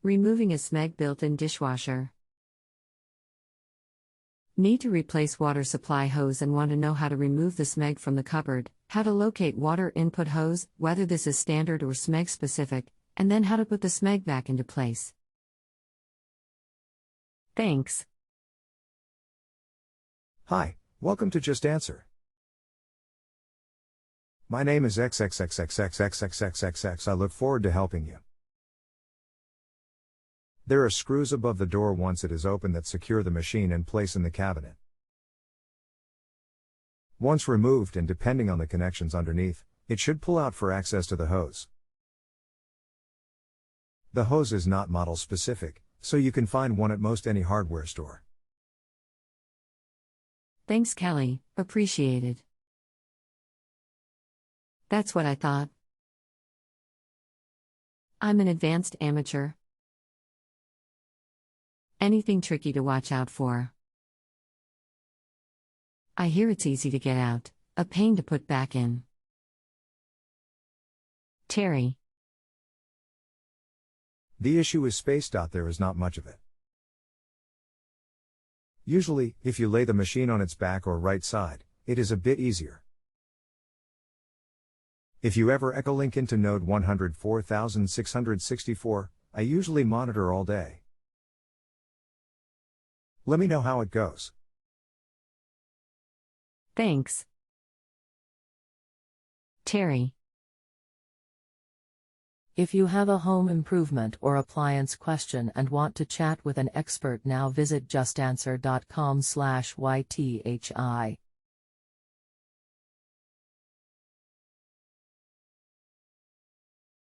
Removing a smeg built-in dishwasher. Need to replace water supply hose and want to know how to remove the smeg from the cupboard, how to locate water input hose, whether this is standard or smeg specific, and then how to put the smeg back into place. Thanks. Hi, welcome to Just Answer. My name is XXXXX I look forward to helping you. There are screws above the door once it is open that secure the machine in place in the cabinet. Once removed and depending on the connections underneath, it should pull out for access to the hose. The hose is not model specific, so you can find one at most any hardware store. Thanks, Kelly, appreciated. That's what I thought. I'm an advanced amateur. Anything tricky to watch out for? I hear it's easy to get out, a pain to put back in. Terry. The issue is space. There is not much of it. Usually, if you lay the machine on its back or right side, it is a bit easier. If you ever echo link into node 104,664, I usually monitor all day. Let me know how it goes. Thanks. Terry. If you have a home improvement or appliance question and want to chat with an expert now, visit justanswer.com/YTHI.